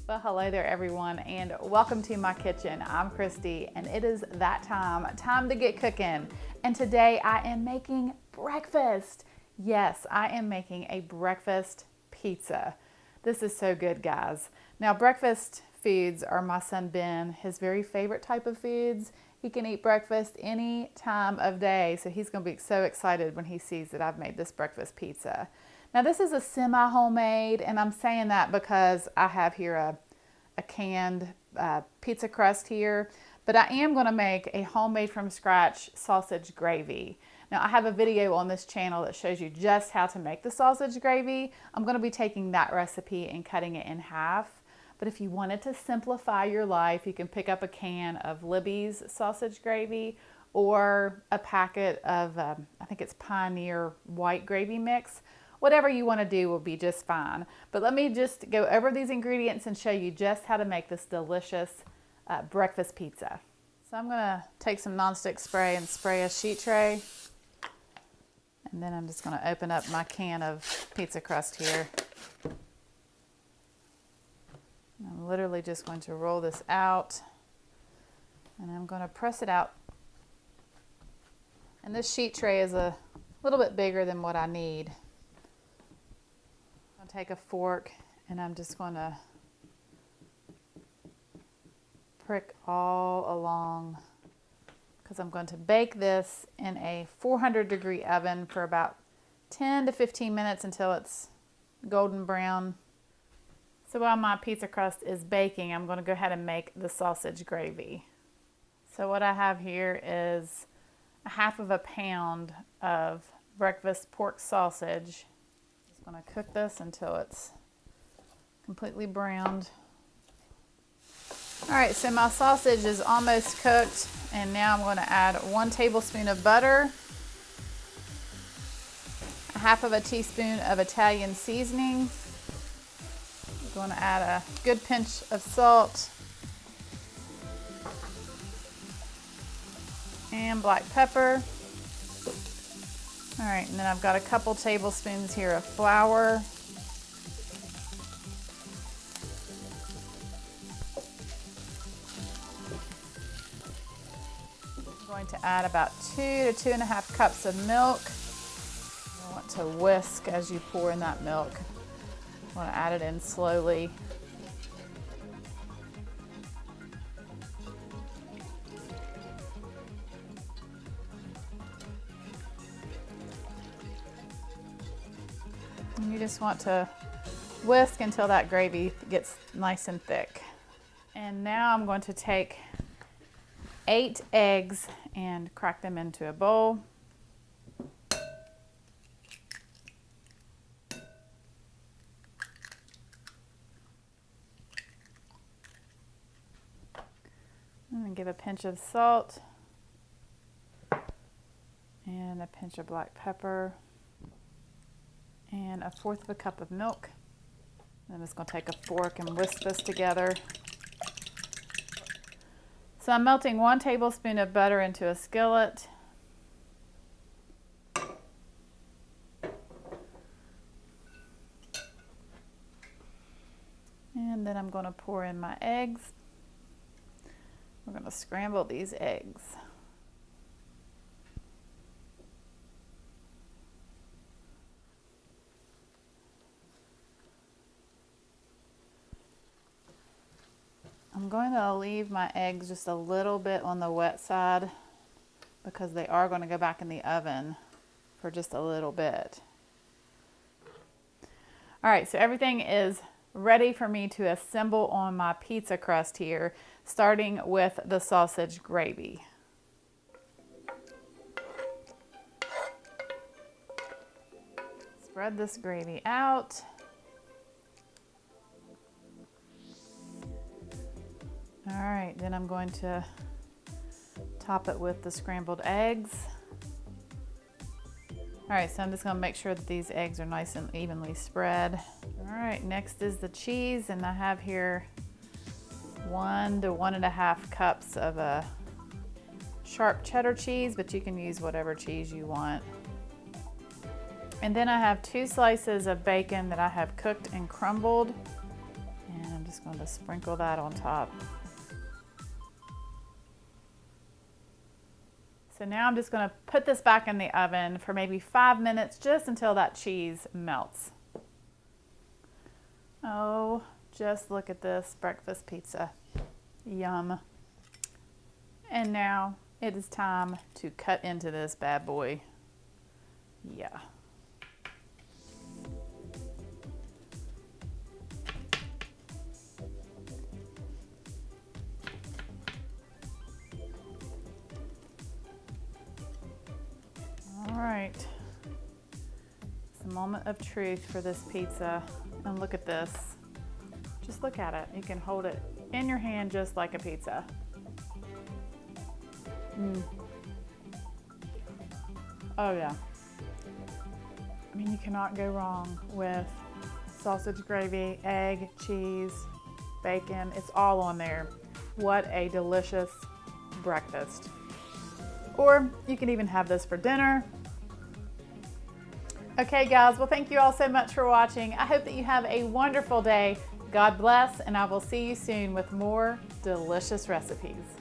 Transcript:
Well, hello there everyone, and welcome to my kitchen. I'm Christy, and it is that time to get cooking. And today I am making breakfast. Yes, I am making a breakfast pizza. This is so good, guys. Now, breakfast foods are my son Ben, his very favorite type of foods. He can eat breakfast any time of day, so he's gonna be so excited when he sees that I've made this breakfast pizza. Now this is a semi-homemade, and I'm saying that because I have here a canned pizza crust here, but I am gonna make a homemade from scratch sausage gravy. Now I have a video on this channel that shows you just how to make the sausage gravy. I'm gonna be taking that recipe and cutting it in half. But if you wanted to simplify your life, you can pick up a can of Libby's sausage gravy or a packet of, I think it's Pioneer white gravy mix. Whatever you want to do will be just fine. But let me just go over these ingredients and show you just how to make this delicious breakfast pizza. So I'm going to take some nonstick spray and spray a sheet tray. And then I'm just going to open up my can of pizza crust here. I'm literally just going to roll this out. And I'm going to press it out. And this sheet tray is a little bit bigger than what I need. I'll take a fork and I'm just going to prick all along because I'm going to bake this in a 400-degree oven for about 10 to 15 minutes until it's golden brown. So while my pizza crust is baking, I'm going to go ahead and make the sausage gravy. So what I have here is a half of a pound of breakfast pork sausage. I'm going to cook this until it's completely browned. All right, so my sausage is almost cooked, and now I'm going to add 1 tablespoon of butter, a half of a teaspoon of Italian seasoning. I'm going to add a good pinch of salt and black pepper. All right, and then I've got a couple tablespoons here of flour. I'm going to add about 2 to 2.5 cups of milk. You want to whisk as you pour in that milk. I want to add it in slowly. And you just want to whisk until that gravy gets nice and thick. And now I'm going to take 8 eggs and crack them into a bowl. And give a pinch of salt and a pinch of black pepper and 1/4 cup of milk. I'm just going to take a fork and whisk this together. So I'm melting 1 tablespoon of butter into a skillet. And then I'm going to pour in my eggs. We're going to scramble these eggs. I'm going to leave my eggs just a little bit on the wet side because they are going to go back in the oven for just a little bit. All right, so everything is ready for me to assemble on my pizza crust here, starting with the sausage gravy. Spread this gravy out. All right, then I'm going to top it with the scrambled eggs. All right, so I'm just gonna make sure that these eggs are nice and evenly spread. All right, next is the cheese, and I have here 1 to 1.5 cups of a sharp cheddar cheese, but you can use whatever cheese you want. And then I have 2 slices of bacon that I have cooked and crumbled. And I'm just going to sprinkle that on top. So now I'm just going to put this back in the oven for maybe 5 minutes, just until that cheese melts. Oh, just look at this breakfast pizza. Yum. And now it is time to cut into this bad boy. Yeah. All right. It's a moment of truth for this pizza. And look at this. Just look at it. You can hold it in your hand just like a pizza. Oh yeah. I mean, you cannot go wrong with sausage gravy, egg, cheese, bacon. It's all on there. What a delicious breakfast. Or you can even have this for dinner. Okay guys, well thank you all so much for watching. I hope that you have a wonderful day. God bless, and I will see you soon with more delicious recipes.